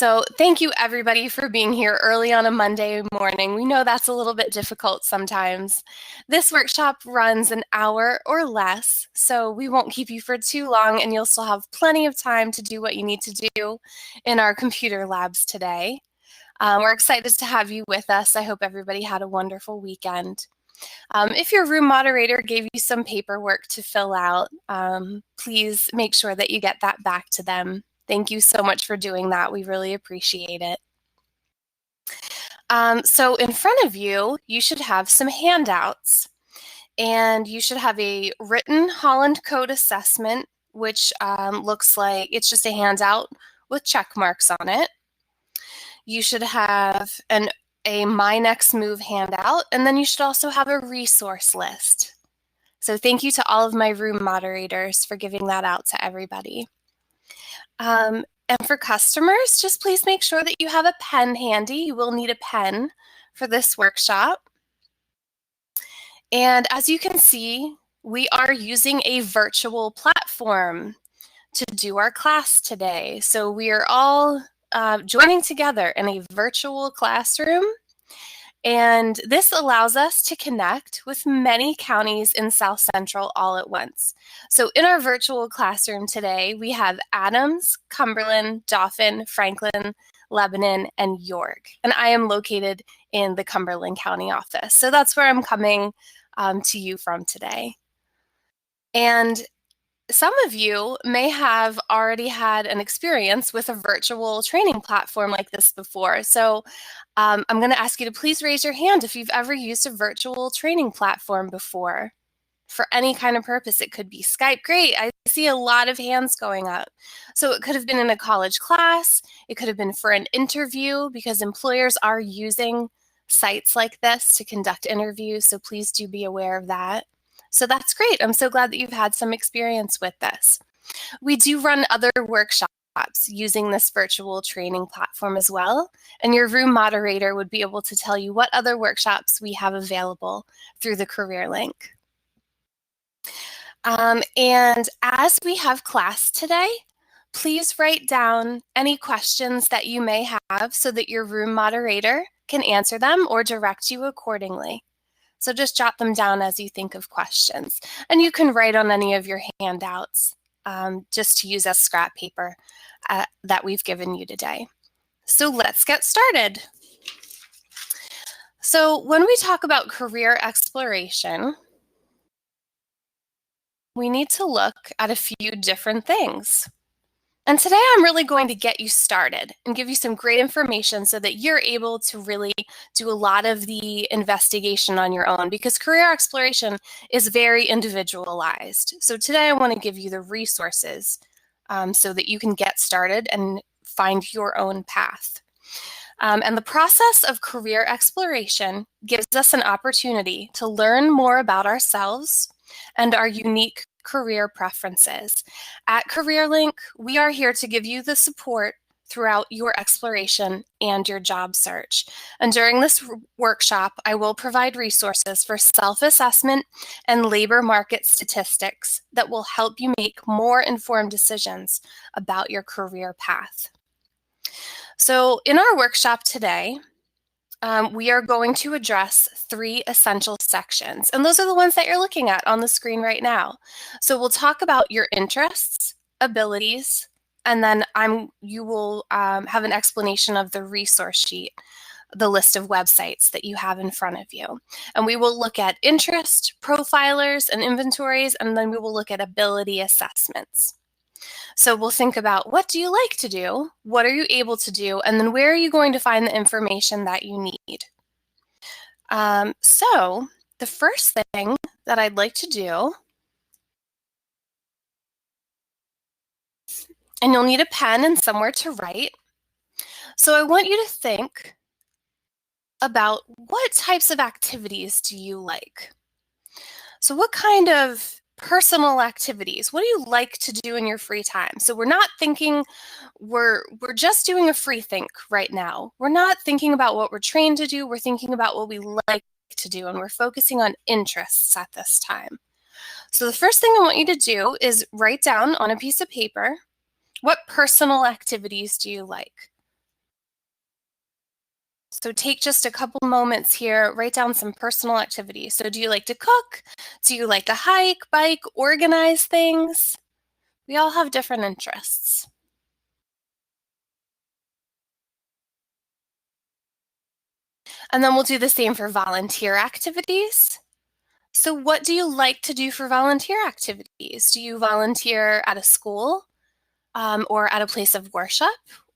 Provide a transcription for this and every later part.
So thank you everybody for being here early on a Monday morning. We know that's a little bit difficult sometimes. This workshop runs an hour or less, so we won't keep you for too long and you'll still have plenty of time to do what you need to do in our computer labs today. We're excited to have you with us. I hope everybody had a wonderful weekend. If your room moderator gave you some paperwork to fill out, please make sure that you get that back to them. Thank you so much for doing that. We really appreciate it. So in front of you, you should have some handouts. And you should have a written Holland Code assessment, which looks like it's just a handout with check marks on it. You should have a My Next Move handout, and then you should also have a resource list. So thank you to all of my room moderators for giving that out to everybody. And for customers, just please make sure that you have a pen handy. You will need a pen for this workshop. And as you can see, we are using a virtual platform to do our class today. So we are all joining together in a virtual classroom. And this allows us to connect with many counties in South Central all at once. So in our virtual classroom today, we have Adams, Cumberland, Dauphin, Franklin, Lebanon, and York. And I am located in the Cumberland County office. So that's where I'm coming to you from today. And some of you may have already had an experience with a virtual training platform like this before. So I'm going to ask you to please raise your hand if you've ever used a virtual training platform before for any kind of purpose. It could be Skype. Great. I see a lot of hands going up. So it could have been in a college class. It could have been for an interview because employers are using sites like this to conduct interviews. So please do be aware of that. So that's great. I'm so glad that you've had some experience with this. We do run other workshops using this virtual training platform as well, and your room moderator would be able to tell you what other workshops we have available through the CareerLink. And as we have class today, please write down any questions that you may have so that your room moderator can answer them or direct you accordingly. So just jot them down as you think of questions. And you can write on any of your handouts just to use as scrap paper that we've given you today. So let's get started. So when we talk about career exploration, we need to look at a few different things. And today I'm really going to get you started and give you some great information so that you're able to really do a lot of the investigation on your own, because career exploration is very individualized. So today I want to give you the resources so that you can get started and find your own path. And the process of career exploration gives us an opportunity to learn more about ourselves and our unique career preferences. At CareerLink, we are here to give you the support throughout your exploration and your job search. And during this workshop, I will provide resources for self-assessment and labor market statistics that will help you make more informed decisions about your career path. So in our workshop today, we are going to address 3 essential sections, and those are the ones that you're looking at on the screen right now. So we'll talk about your interests, abilities, and then you will have an explanation of the resource sheet, the list of websites that you have in front of you. And we will look at interest, profilers, and inventories, and then we will look at ability assessments. So we'll think about, what do you like to do? What are you able to do? And then where are you going to find the information that you need? So the first thing that I'd like to do, and you'll need a pen and somewhere to write. So I want you to think about, what types of activities do you like? So what kind of personal activities, what do you like to do in your free time? So we're not thinking, we're just doing a free think right now. We're not thinking about what we're trained to do. We're thinking about what we like to do, and we're focusing on interests at this time. So the first thing I want you to do is write down on a piece of paper, what personal activities do you like? So take just a couple moments here, write down some personal activities. So do you like to cook? Do you like to hike, bike, organize things? We all have different interests. And then we'll do the same for volunteer activities. So what do you like to do for volunteer activities? Do you volunteer at a school, or at a place of worship,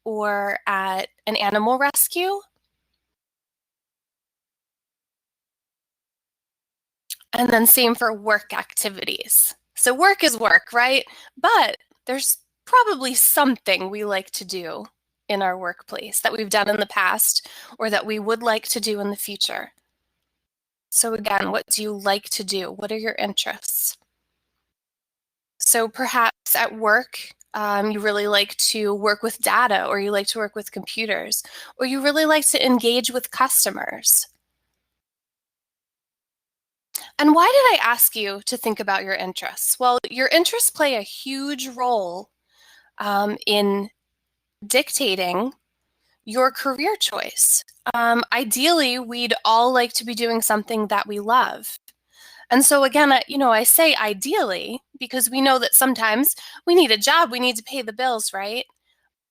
or at an animal rescue? And then same for work activities. So work is work, right? But there's probably something we like to do in our workplace that we've done in the past or that we would like to do in the future. So again, what do you like to do? What are your interests? So perhaps at work, you really like to work with data, or you like to work with computers, or you really like to engage with customers. And why did I ask you to think about your interests? Well, your interests play a huge role in dictating your career choice. Ideally, we'd all like to be doing something that we love. And so again, I say ideally because we know that sometimes we need a job, we need to pay the bills, right?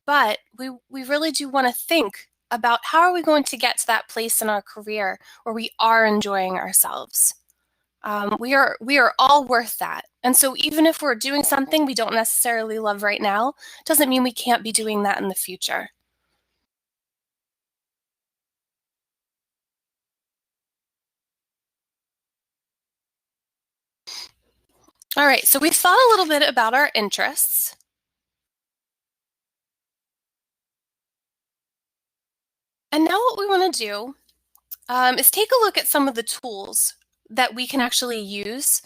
But we really do want to think about how are we going to get to that place in our career where we are enjoying ourselves. We are all worth that. And so even if we're doing something we don't necessarily love right now, doesn't mean we can't be doing that in the future. All right, so we thought a little bit about our interests. And now what we want to do is take a look at some of the tools that we can actually use.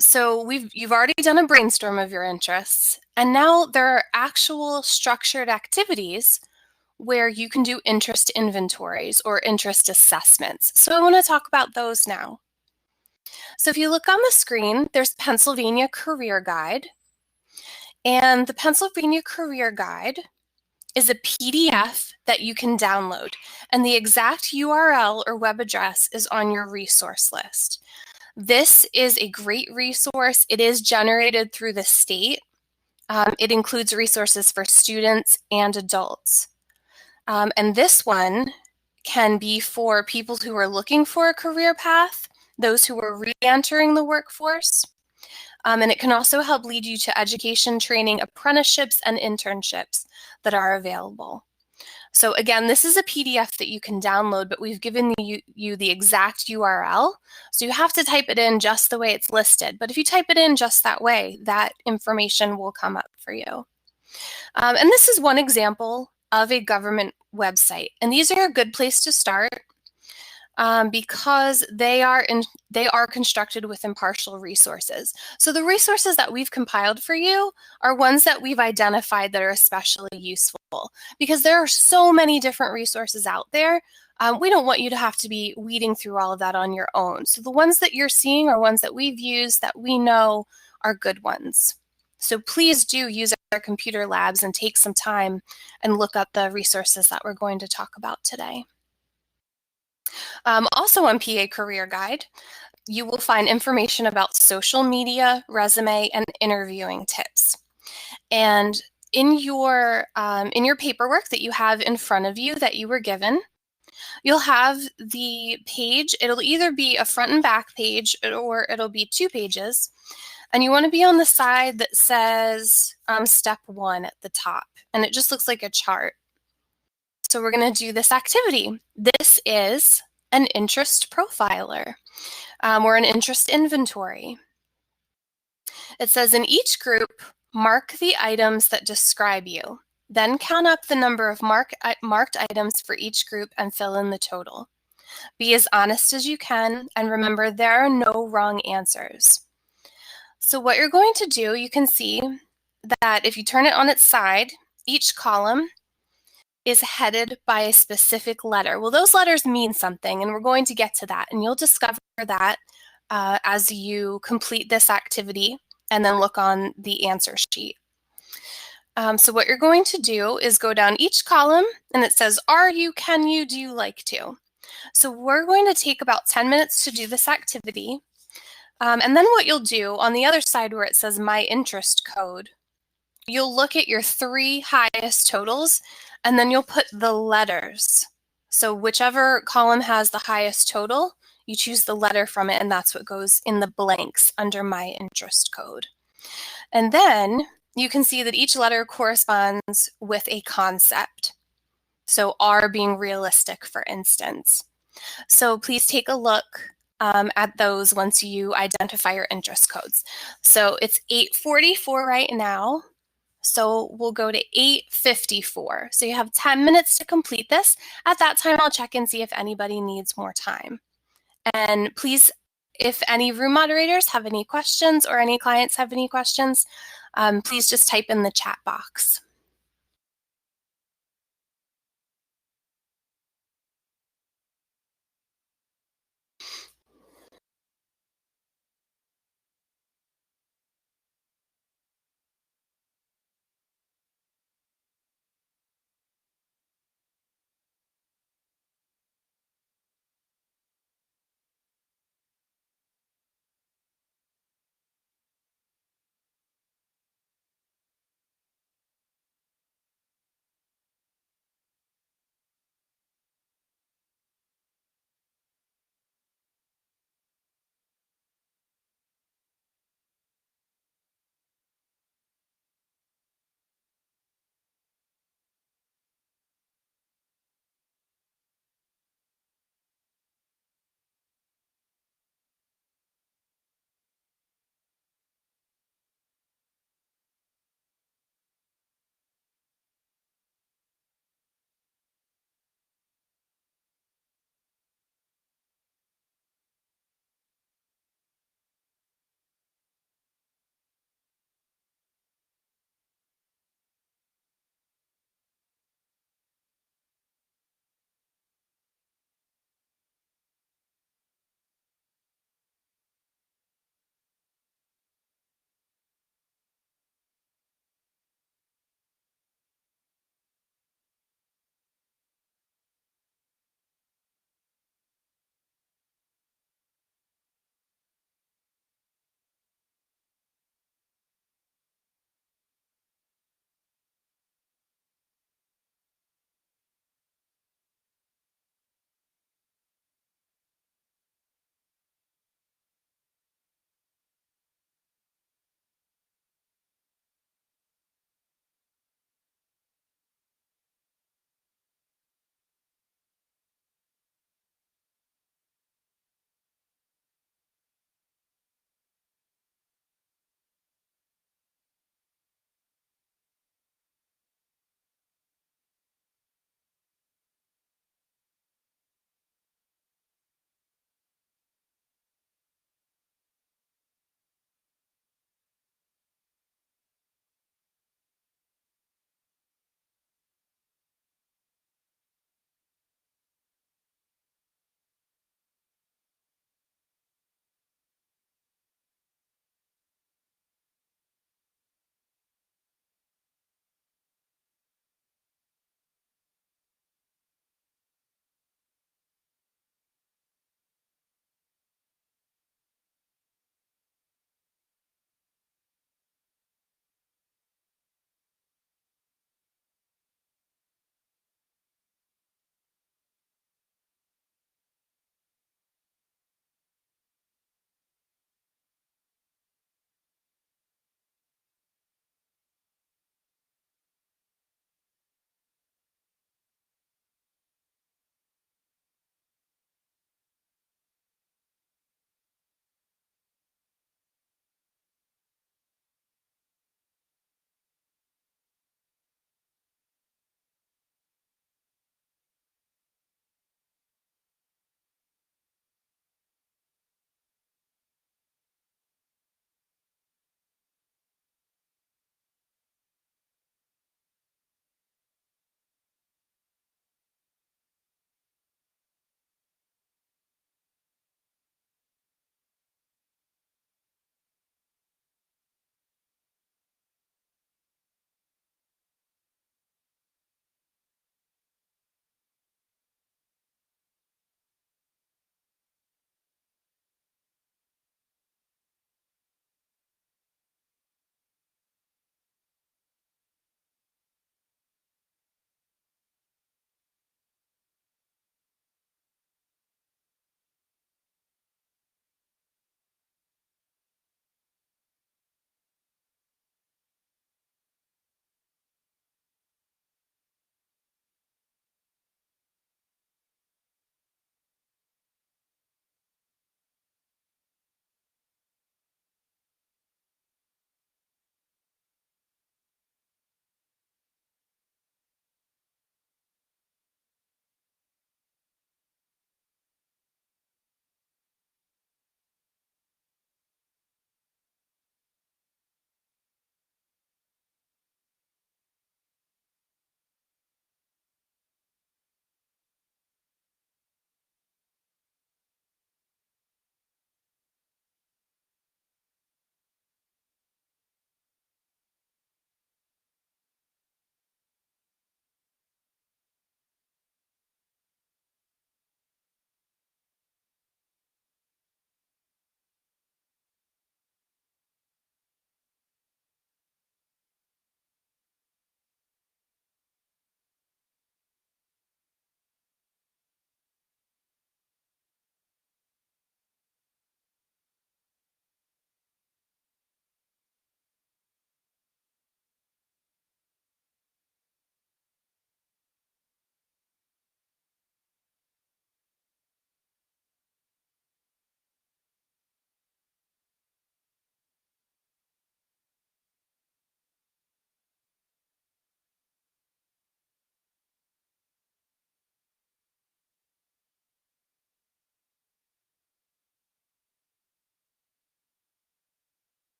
So you've already done a brainstorm of your interests, and now there are actual structured activities where you can do interest inventories or interest assessments. So I want to talk about those now. So if you look on the screen, there's Pennsylvania Career Guide, and the Pennsylvania Career Guide is a PDF that you can download, and the exact URL or web address is on your resource list. This is a great resource. It is generated through the state. It includes resources for students and adults. And this one can be for people who are looking for a career path, those who are re-entering the workforce, and it can also help lead you to education, training, apprenticeships, and internships that are available. So again, this is a PDF that you can download, but we've given you the exact URL. So you have to type it in just the way it's listed. But if you type it in just that way, that information will come up for you. And this is one example of a government website. And these are a good place to start because they are constructed with impartial resources. So the resources that we've compiled for you are ones that we've identified that are especially useful because there are so many different resources out there. We don't want you to have to be weeding through all of that on your own. So the ones that you're seeing are ones that we've used that we know are good ones. So please do use our computer labs and take some time and look up the resources that we're going to talk about today. Also on PA Career Guide, you will find information about social media, resume, and interviewing tips. And in your paperwork that you have in front of you that you were given, you'll have the page. It'll either be a front and back page or it'll be 2 pages. And you want to be on the side that says step 1 at the top. And it just looks like a chart. So we're going to do this activity. This is an interest profiler or an interest inventory. It says in each group, mark the items that describe you. Then count up the number of marked items for each group and fill in the total. Be as honest as you can, and remember there are no wrong answers. So what you're going to do, you can see that if you turn it on its side, each column is headed by a specific letter. Well, those letters mean something, and we're going to get to that, and you'll discover that as you complete this activity and then look on the answer sheet. So what you're going to do is go down each column and it says, are you, can you, do you like to? So we're going to take about 10 minutes to do this activity. And then what you'll do on the other side where it says my interest code, you'll look at your 3 highest totals and then you'll put the letters. So whichever column has the highest total, you choose the letter from it and that's what goes in the blanks under my interest code. And then you can see that each letter corresponds with a concept. So R being realistic, for instance. So please take a look at those once you identify your interest codes. So it's 8:44 right now. So we'll go to 8:54. So you have 10 minutes to complete this. At that time, I'll check and see if anybody needs more time. And please, if any room moderators have any questions or any clients have any questions, please just type in the chat box.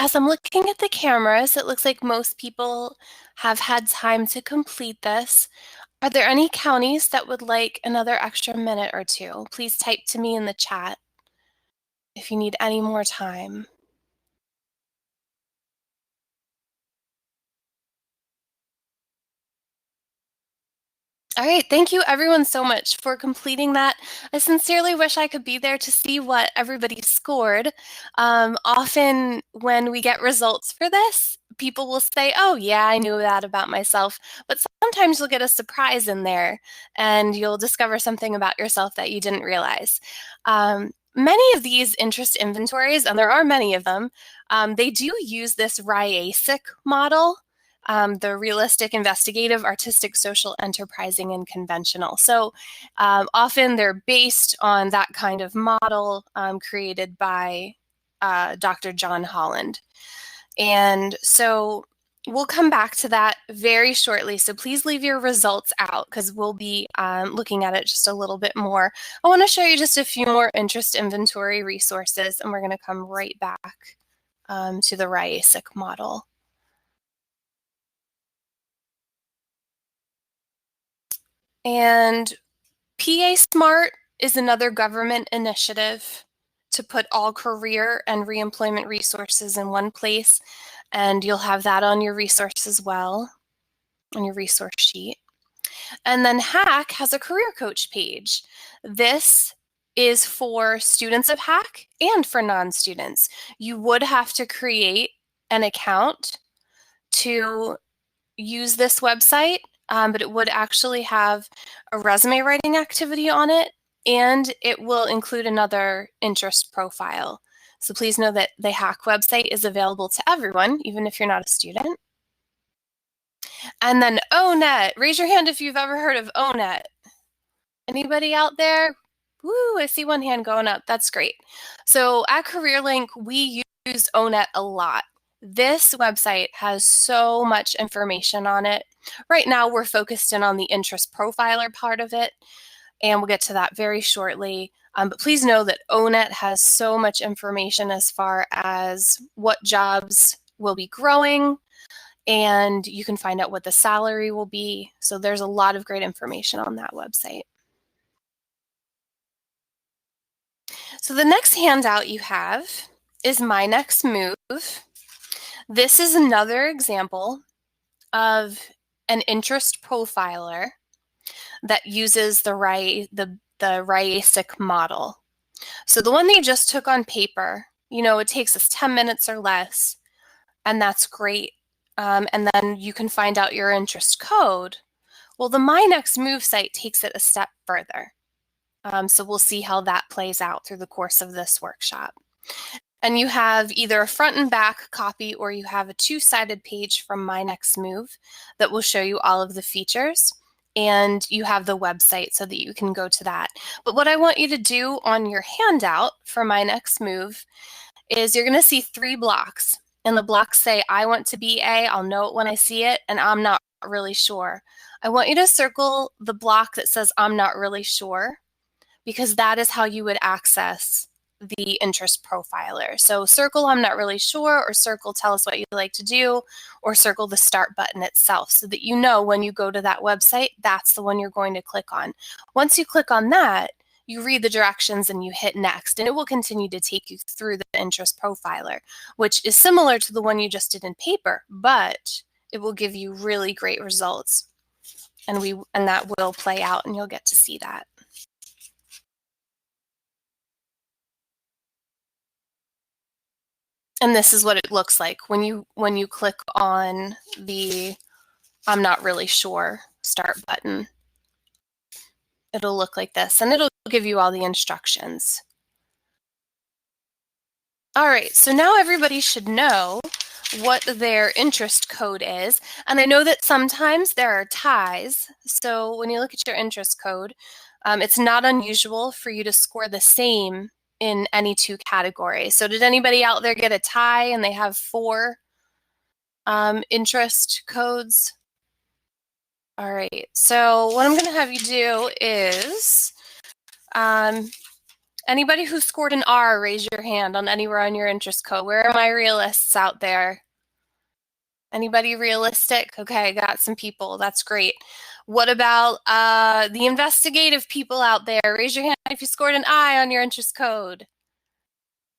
As I'm looking at the cameras, it looks like most people have had time to complete this. Are there any counties that would like another extra minute or two? Please type to me in the chat if you need any more time. All right, thank you everyone so much for completing that. I sincerely wish I could be there to see what everybody scored. Often when we get results for this, people will say, oh yeah, I knew that about myself, but sometimes you'll get a surprise in there and you'll discover something about yourself that you didn't realize. Many of these interest inventories, and there are many of them, they do use this RIASIC model. The realistic, investigative, artistic, social, enterprising, and conventional. So often they're based on that kind of model created by Dr. John Holland. And so we'll come back to that very shortly. So please leave your results out because we'll be looking at it just a little bit more. I want to show you just a few more interest inventory resources, and we're going to come right back to the RIASIC model. And PA Smart is another government initiative to put all career and reemployment resources in one place, and you'll have that on your resource as well, on your resource sheet. And then Hack has a career coach page. This is for students of Hack and for non-students. You would have to create an account to use this website, but it would actually have a resume writing activity on it, and it will include another interest profile. So please know that the Hack website is available to everyone, even if you're not a student. And then ONET. Raise your hand if you've ever heard of ONET. Anybody out there? Woo, I see one hand going up. That's great. So at CareerLink, we use ONET a lot. This website has so much information on it. Right now, we're focused in on the interest profiler part of it, and we'll get to that very shortly. But please know that ONET has so much information as far as what jobs will be growing, and you can find out what the salary will be. So there's a lot of great information on that website. So the next handout you have is My Next Move. This is another example of an interest profiler that uses the RIASIC model. So the one that you just took on paper, you know, it takes us 10 minutes or less, and that's great. And then you can find out your interest code. Well, the My Next Move site takes it a step further. So we'll see how that plays out through the course of this workshop. And you have either a front and back copy or you have a two-sided page from My Next Move that will show you all of the features. And you have the website so that you can go to that. But what I want you to do on your handout for My Next Move is you're going to see 3 blocks. And the blocks say, I want to be A, I'll know it when I see it, and I'm not really sure. I want you to circle the block that says, I'm not really sure, because that is how you would access the interest profiler. So circle I'm not really sure, or circle tell us what you'd like to do, or circle the start button itself so that you know when you go to that website, that's the one you're going to click on. Once you click on that, you read the directions and you hit next, and it will continue to take you through the interest profiler, which is similar to the one you just did in paper, but it will give you really great results. And that will play out, and you'll get to see that. And this is what it looks like when you click on the I'm not really sure start button. It'll look like this, and it'll give you all the instructions. All right, so now everybody should know what their interest code is. And I know that sometimes there are ties. So when you look at your interest code, it's not unusual for you to score the same in any 2 categories. So did anybody out there get a tie and they have 4 interest codes? All right, so what I'm going to have you do is anybody who scored an R, raise your hand on anywhere on your interest code. Where are my realists out there? Anybody realistic? Okay, got some people. That's great. What about the investigative people out there? Raise your hand if you scored an I on your interest code.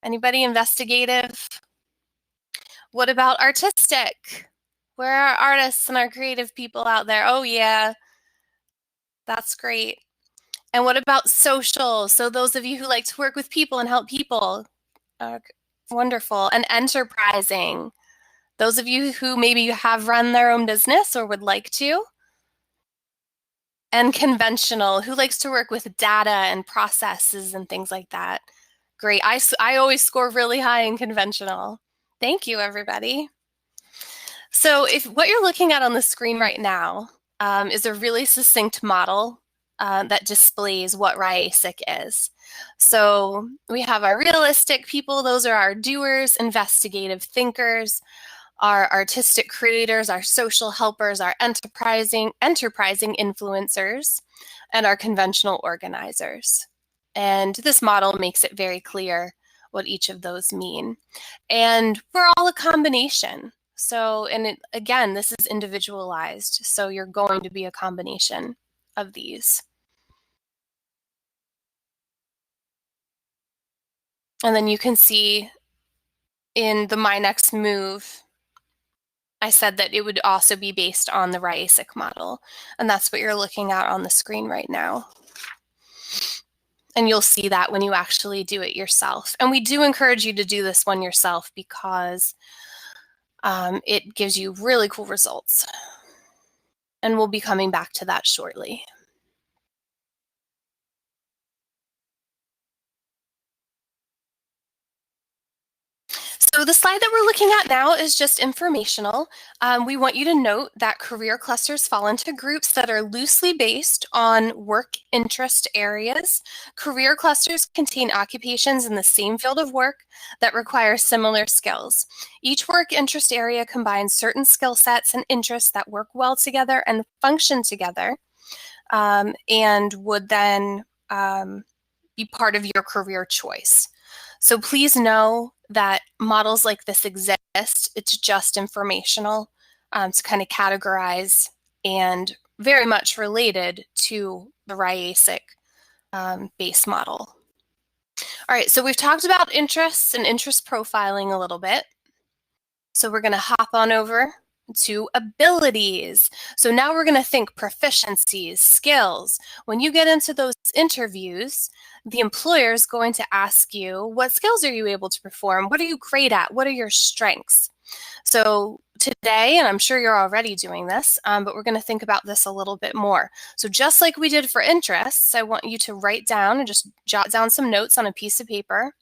Anybody investigative? What about artistic? Where are artists and our creative people out there? Oh, yeah, that's great. And what about social? So those of you who like to work with people and help people, wonderful. And enterprising. Those of you who maybe have run their own business or would like to. And conventional, who likes to work with data and processes and things like that. Great. I always score really high in conventional. Thank you, everybody. So if what you're looking at on the screen right now is a really succinct model that displays what RIASIC is. So we have our realistic people, those are our doers, investigative thinkers, our artistic creators, our social helpers, our enterprising influencers, and our conventional organizers. And this model makes it very clear what each of those mean. And we're all a combination. So, again, this is individualized. So you're going to be a combination of these. And then you can see in the My Next Move, I said that it would also be based on the RIASIC model. And that's what you're looking at on the screen right now. And you'll see that when you actually do it yourself. And we do encourage you to do this one yourself because it gives you really cool results. And we'll be coming back to that shortly. So the slide that we're looking at now is just informational. We want you to note that career clusters fall into groups that are loosely based on work interest areas. Career clusters contain occupations in the same field of work that require similar skills. Each work interest area combines certain skill sets and interests that work well together and function together, and would then be part of your career choice. So please know that models like this exist. It's just informational to kind of categorize and very much related to the RIASIC base model. All right, so we've talked about interests and interest profiling a little bit. So we're going to hop on over to abilities. So now we're going to think proficiencies, skills. When you get into those interviews, the employer is going to ask you, what skills are you able to perform? What are you great at? What are your strengths? So today, and I'm sure you're already doing this, but we're going to think about this a little bit more. So just like we did for interests, I want you to write down and just jot down some notes on a piece of paper.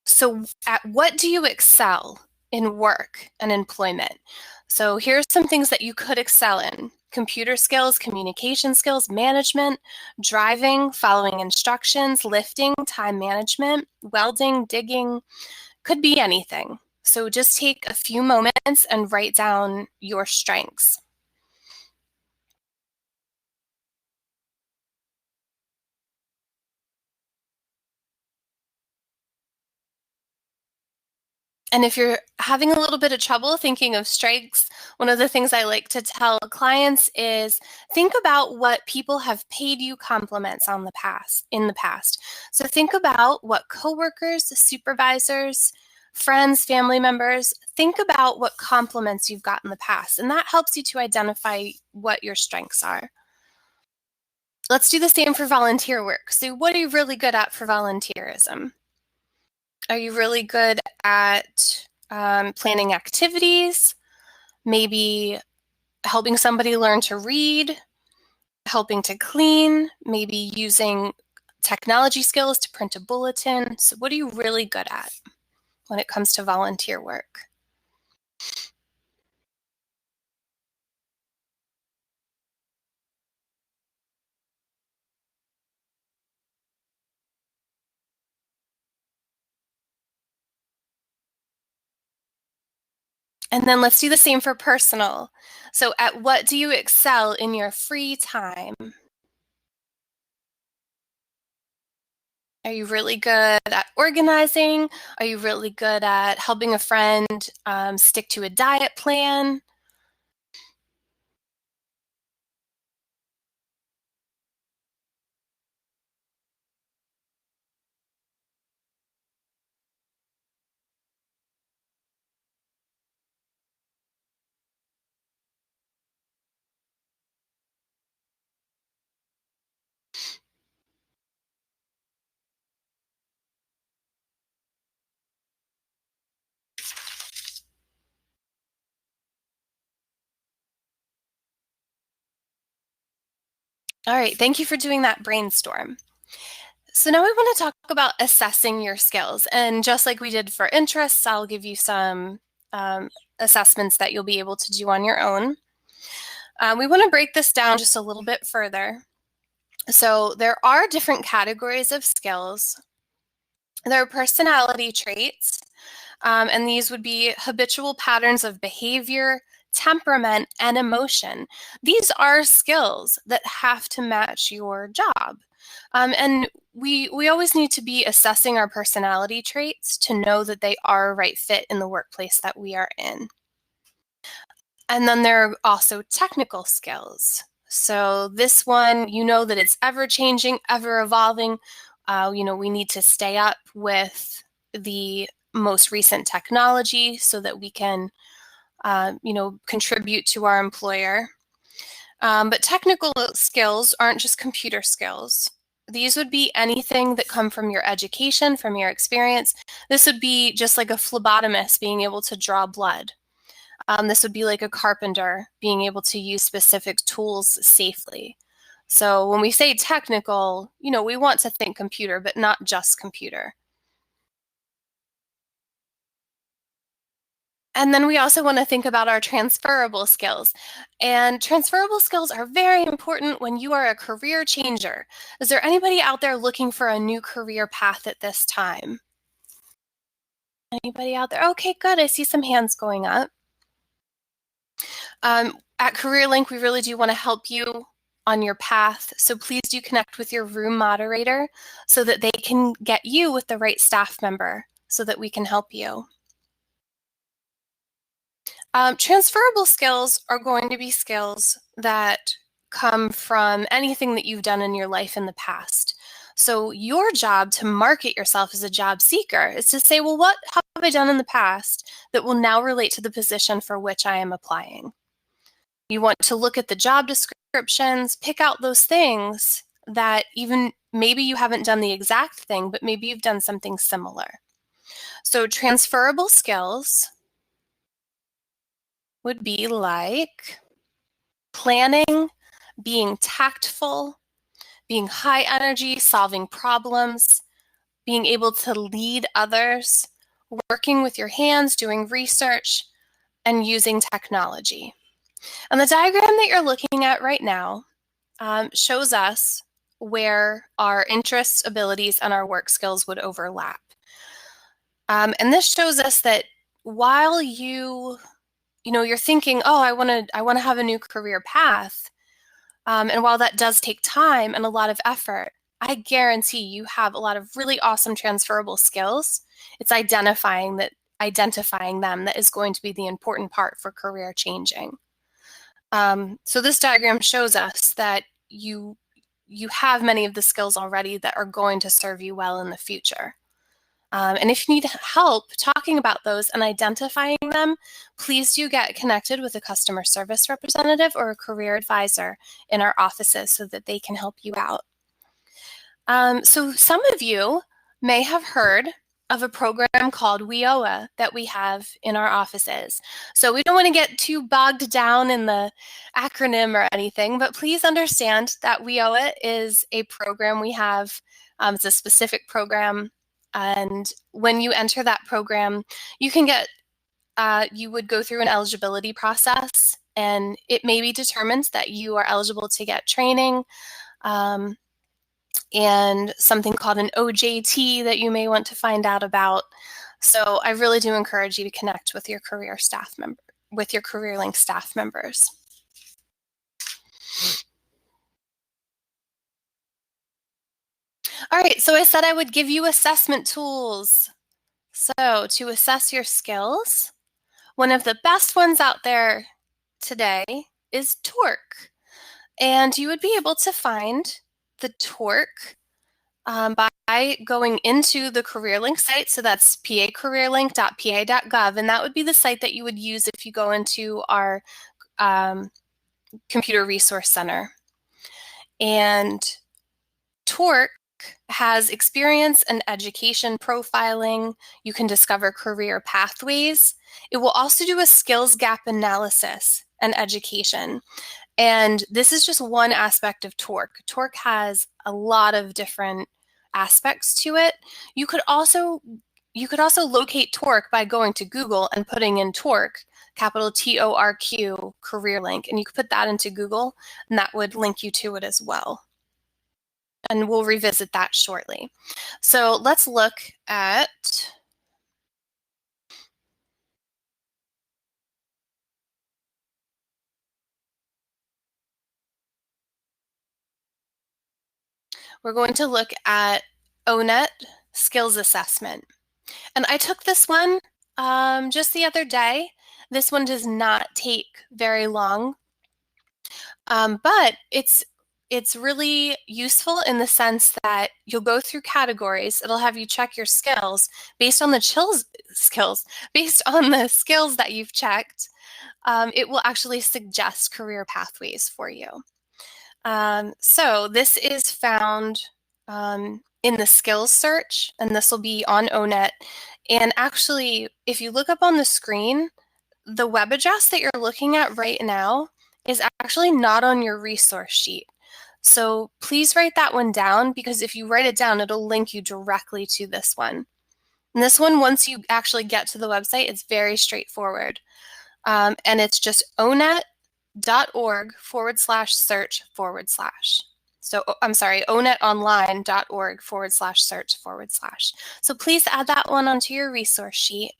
So at what do you excel in work and employment? So here's some things that you could excel in: computer skills, communication skills, management, driving, following instructions, lifting, time management, welding, digging, could be anything. So just take a few moments and write down your strengths. And if you're having a little bit of trouble thinking of strengths, one of the things I like to tell clients is think about what people have paid you compliments in the past. So think about what coworkers, supervisors, friends, family members, think about what compliments you've got in the past. And that helps you to identify what your strengths are. Let's do the same for volunteer work. So what are you really good at for volunteerism? Are you really good at planning activities, maybe helping somebody learn to read, helping to clean, maybe using technology skills to print a bulletin? So what are you really good at when it comes to volunteer work? And then let's do the same for personal. So at what do you excel in your free time? Are you really good at organizing? Are you really good at helping a friend stick to a diet plan? All right, thank you for doing that brainstorm. So now we want to talk about assessing your skills. And just like we did for interests, I'll give you some um, assessments that you'll be able to do on your own. We want to break this down just a little bit further. So there are different categories of skills. There are personality traits, and these would be habitual patterns of behavior, temperament, and emotion. These are skills that have to match your job. And we always need to be assessing our personality traits to know that they are a right fit in the workplace that we are in. And then there are also technical skills. So this one, you know that it's ever changing, ever evolving. We need to stay up with the most recent technology so that we can, contribute to our employer. But technical skills aren't just computer skills. These would be anything that come from your education, from your experience. This would be just like a phlebotomist being able to draw blood. This would be like a carpenter being able to use specific tools safely. So when we say technical, we want to think computer, but not just computer. And then we also want to think about our transferable skills. And transferable skills are very important when you are a career changer. Is there anybody out there looking for a new career path at this time? Anybody out there? Okay, good. I see some hands going up. At CareerLink, we really do want to help you on your path. So please do connect with your room moderator so that they can get you with the right staff member so that we can help you. Transferable skills are going to be skills that come from anything that you've done in your life in the past. So your job to market yourself as a job seeker is to say, well, what have I done in the past that will now relate to the position for which I am applying? You want to look at the job descriptions, pick out those things that even maybe you haven't done the exact thing, but maybe you've done something similar. So transferable skills would be like planning, being tactful, being high energy, solving problems, being able to lead others, working with your hands, doing research, and using technology. And the diagram that you're looking at right now shows us where our interests, abilities, and our work skills would overlap. And this shows us that while you're thinking, oh, I want to have a new career path, and while that does take time and a lot of effort, I guarantee you have a lot of really awesome transferable skills. It's identifying them that is going to be the important part for career changing. So this diagram shows us that you have many of the skills already that are going to serve you well in the future. And if you need help talking about those and identifying them, please do get connected with a customer service representative or a career advisor in our offices so that they can help you out. So some of you may have heard of a program called WIOA that we have in our offices. So we don't want to get too bogged down in the acronym or anything, but please understand that WIOA is a program we have. It's a specific program. And when you enter that program, you would go through an eligibility process, and it maybe determines that you are eligible to get training. And something called an OJT that you may want to find out about. So I really do encourage you to connect with your with your CareerLink staff members. All right, so I said I would give you assessment tools. So to assess your skills, one of the best ones out there today is TORC. And you would be able to find the TORC by going into the CareerLink site. So that's pacareerlink.pa.gov. And that would be the site that you would use if you go into our Computer Resource Center. And TORC has experience and education profiling. You can discover career pathways. It will also do a skills gap analysis and education. And this is just one aspect of TORC. TORC has a lot of different aspects to it. You could also locate TORC by going to Google and putting in TORC, capital TORQ, CareerLink, and you could put that into Google, and that would link you to it as well. And we'll revisit that shortly. So let's look at we're going to look at ONET skills assessment. And I took this one just the other day. This one does not take very long, but it's really useful in the sense that you'll go through categories. It'll have you check your skills based on the based on the skills that you've checked. It will actually suggest career pathways for you. So this is found in the skills search, and this will be on ONET. And actually, if you look up on the screen, the web address that you're looking at right now is actually not on your resource sheet. So please write that one down, because if you write it down, it'll link you directly to this one. And this one, once you actually get to the website, it's very straightforward. And it's just onet.org/search/. So I'm sorry, onetonline.org/search/. So please add that one onto your resource sheet.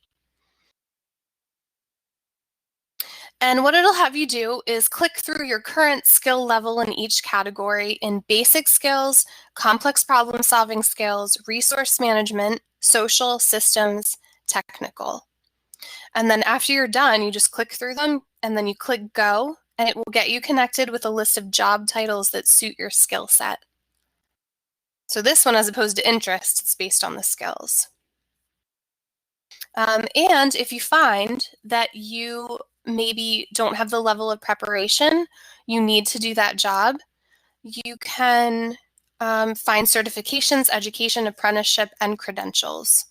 And what it'll have you do is click through your current skill level in each category in basic skills, complex problem solving skills, resource management, social, systems, technical. And then after you're done, you just click through them and then you click go, and it will get you connected with a list of job titles that suit your skill set. So this one, as opposed to interest, it's based on the skills. And if you find that you maybe don't have the level of preparation you need to do that job, you can find certifications, education, apprenticeship, and credentials.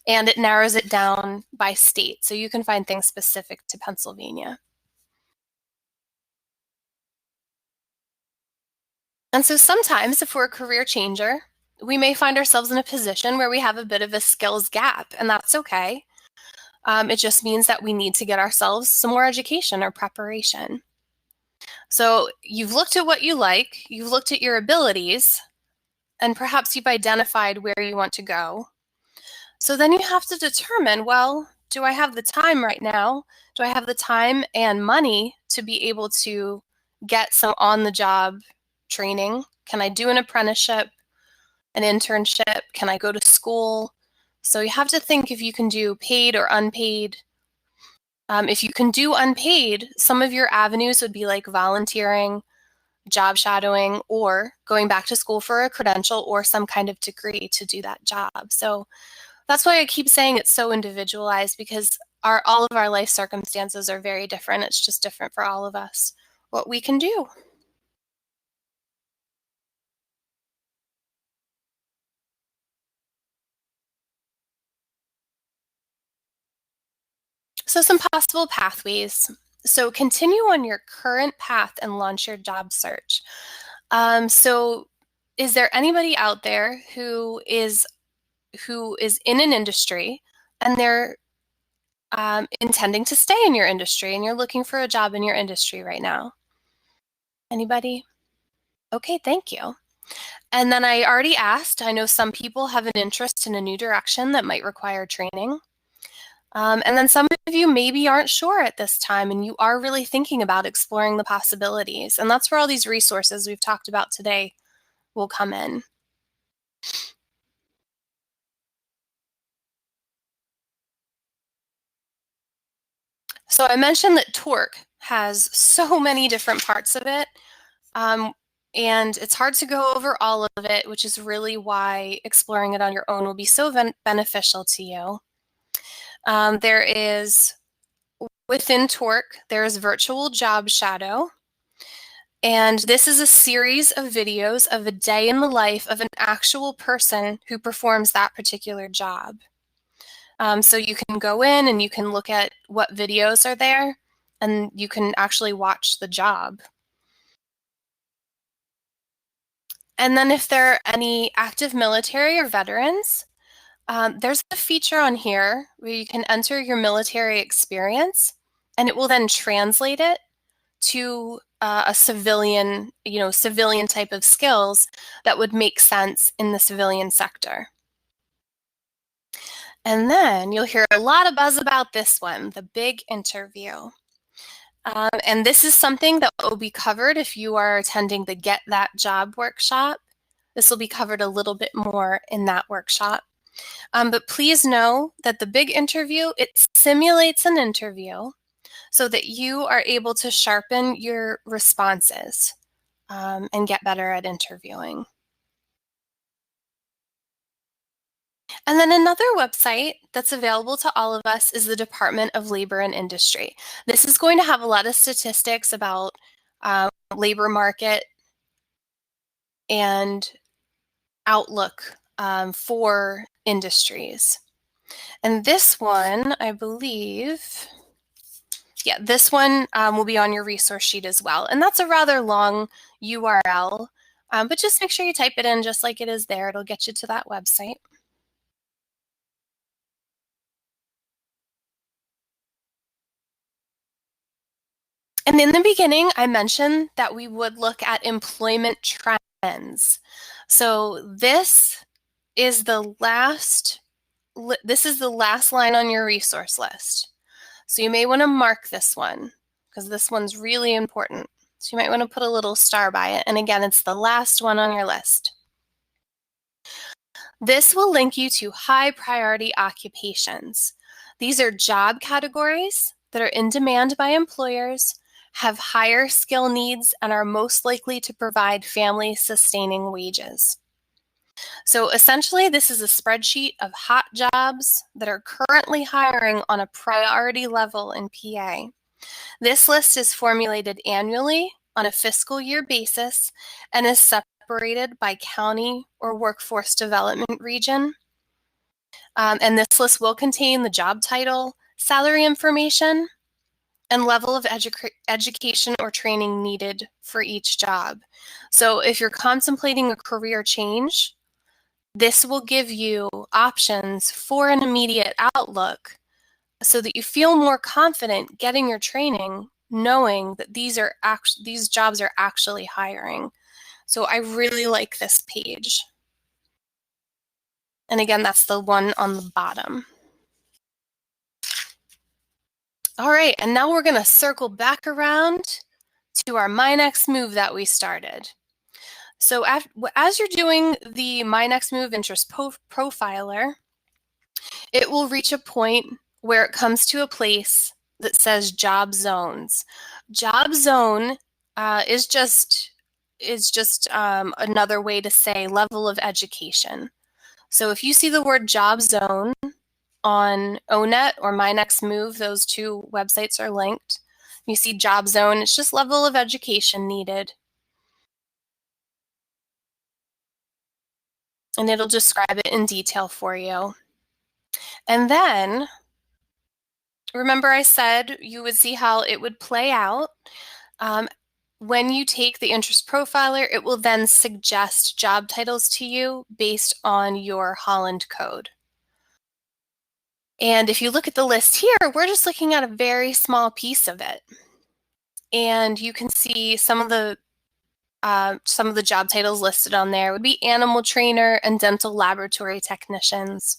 And it narrows it down by state, so you can find things specific to Pennsylvania. And so sometimes, if we're a career changer, we may find ourselves in a position where we have a bit of a skills gap, and that's okay. It just means that we need to get ourselves some more education or preparation. So you've looked at what you like, you've looked at your abilities, and perhaps you've identified where you want to go. So then you have to determine, well, do I have the time right now? Do I have the time and money to be able to get some on-the-job training? Can I do an apprenticeship, an internship? Can I go to school? So you have to think if you can do paid or unpaid. If you can do unpaid, some of your avenues would be like volunteering, job shadowing, or going back to school for a credential or some kind of degree to do that job. So that's why I keep saying it's so individualized, because all of our life circumstances are very different. It's just different for all of us what we can do. So some possible pathways. So continue on your current path and launch your job search. So is there anybody out there who is in an industry and they're intending to stay in your industry, and you're looking for a job in your industry right now? Anybody? Okay, thank you. And then I already asked, I know some people have an interest in a new direction that might require training. And then some of you maybe aren't sure at this time and you are really thinking about exploring the possibilities. And that's where all these resources we've talked about today will come in. So I mentioned that torque has so many different parts of it. Um, and it's hard to go over all of it, which is really why exploring it on your own will be so beneficial to you. There is, within torque, there is virtual job shadow. And this is a series of videos of a day in the life of an actual person who performs that particular job. So you can go in and you can look at what videos are there, and you can actually watch the job. And then if there are any active military or veterans, there's a feature on here where you can enter your military experience, and it will then translate it to a civilian, civilian type of skills that would make sense in the civilian sector. And then you'll hear a lot of buzz about this one, the big interview. And this is something that will be covered if you are attending the Get That Job workshop. This will be covered a little bit more in that workshop. But please know that the big interview, it simulates an interview so that you are able to sharpen your responses and get better at interviewing. And then another website that's available to all of us is the Department of Labor and Industry. This is going to have a lot of statistics about labor market and outlook for industries. And this one, I believe, yeah, this one will be on your resource sheet as well. And that's a rather long URL, but just make sure you type it in just like it is there. It'll get you to that website. And in the beginning, I mentioned that we would look at employment trends. So this is the last line on your resource list. So you may want to mark this one because this one's really important. So you might want to put a little star by it. And again, it's the last one on your list. This will link you to high priority occupations. These are job categories that are in demand by employers, have higher skill needs, and are most likely to provide family sustaining wages. So essentially, this is a spreadsheet of hot jobs that are currently hiring on a priority level in PA. This list is formulated annually on a fiscal year basis and is separated by county or workforce development region. And this list will contain the job title, salary information, and level of education or training needed for each job. So if you're contemplating a career change, this will give you options for an immediate outlook so that you feel more confident getting your training, knowing that these jobs are actually hiring. So I really like this page. And again, that's the one on the bottom. All right, and now we're gonna circle back around to our My Next Move that we started. So as you're doing the My Next Move interest profiler, it will reach a point where it comes to a place that says job zones. Job zone is just another way to say level of education. So if you see the word job zone on ONET or My Next Move, those two websites are linked. You see job zone, it's just level of education needed. And it'll describe it in detail for you. And then, remember I said you would see how it would play out. When you take the interest profiler, it will then suggest job titles to you based on your Holland code. And if you look at the list here, we're just looking at a very small piece of it. And you can see some of the job titles listed on there would be animal trainer and dental laboratory technicians.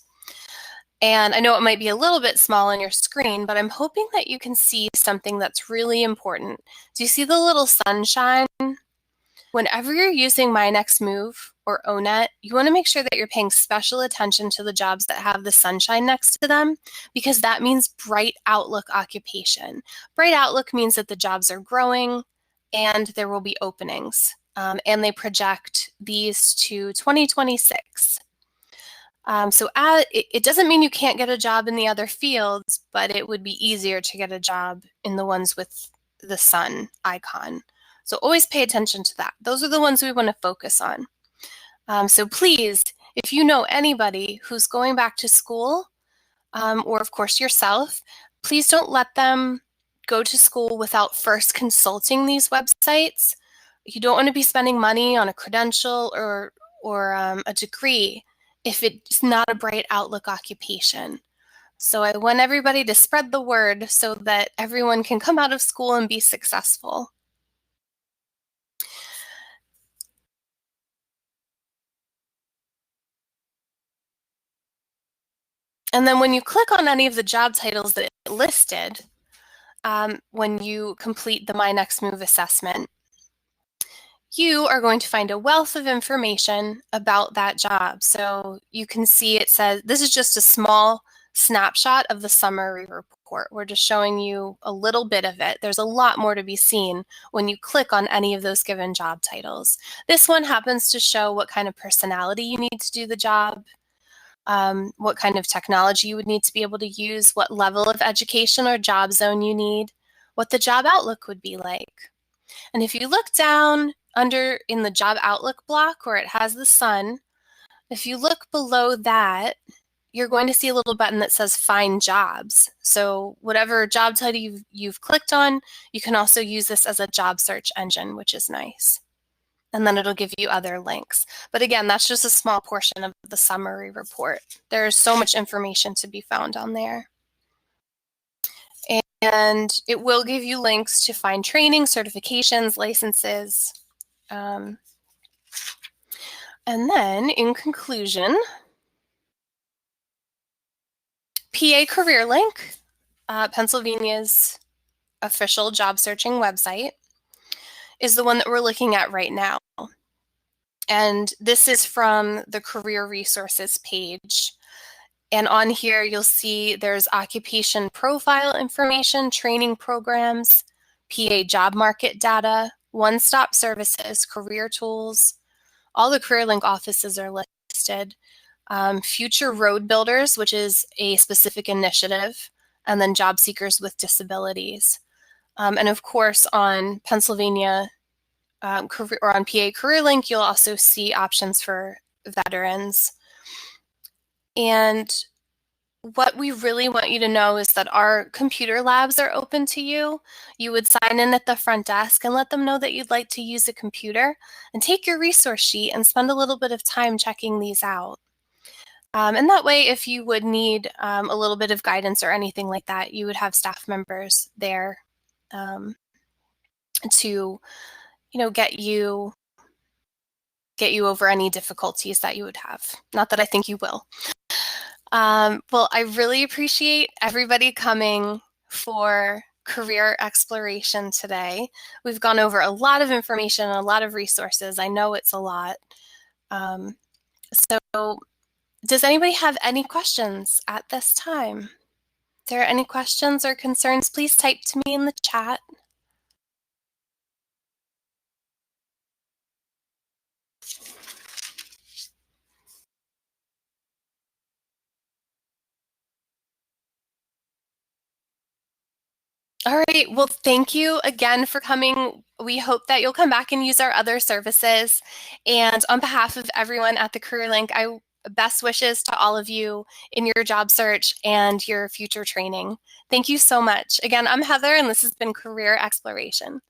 And I know it might be a little bit small on your screen, but I'm hoping that you can see something that's really important. Do you see the little sunshine? Whenever you're using My Next Move or ONET, you want to make sure that you're paying special attention to the jobs that have the sunshine next to them, because that means bright outlook occupation. Bright outlook means that the jobs are growing and there will be openings. And they project these to 2026. It doesn't mean you can't get a job in the other fields, but it would be easier to get a job in the ones with the sun icon. So always pay attention to that. Those are the ones we want to focus on. So please, if you know anybody who's going back to school, or of course yourself, please don't let them go to school without first consulting these websites. You don't want to be spending money on a credential or a degree if it's not a bright outlook occupation. So I want everybody to spread the word so that everyone can come out of school and be successful. And then when you click on any of the job titles that it listed, when you complete the My Next Move assessment, you are going to find a wealth of information about that job. So you can see it says, this is just a small snapshot of the summary report. We're just showing you a little bit of it. There's a lot more to be seen when you click on any of those given job titles. This one happens to show what kind of personality you need to do the job, what kind of technology you would need to be able to use, what level of education or job zone you need, what the job outlook would be like. And if you look down under in the job outlook block where it has the sun, if you look below that, you're going to see a little button that says Find Jobs. So whatever job title you've clicked on, you can also use this as a job search engine, which is nice. And then it'll give you other links. But again, that's just a small portion of the summary report. There's so much information to be found on there. And it will give you links to find training, certifications, licenses. And then in conclusion, PA CareerLink, Pennsylvania's official job searching website, is the one that we're looking at right now. And this is from the career resources page. And on here, you'll see there's occupation profile information, training programs, PA job market data, one-stop services, career tools. All the CareerLink offices are listed. Future Road Builders, which is a specific initiative, and then job seekers with disabilities. And of course, on Pennsylvania or on PA CareerLink, you'll also see options for veterans. And what we really want you to know is that our computer labs are open to you. You would sign in at the front desk and let them know that you'd like to use a computer, and take your resource sheet and spend a little bit of time checking these out. And that way, if you would need a little bit of guidance or anything like that, you would have staff members there to, get you over any difficulties that you would have. Not that I think you will. Well, I really appreciate everybody coming for career exploration today. We've gone over a lot of information, a lot of resources. I know it's a lot. So does anybody have any questions at this time? If there are any questions or concerns, please type to me in the chat. All right, well, thank you again for coming. We hope that you'll come back and use our other services. And on behalf of everyone at the CareerLink, best wishes to all of you in your job search and your future training. Thank you so much. Again, I'm Heather, and this has been Career Exploration.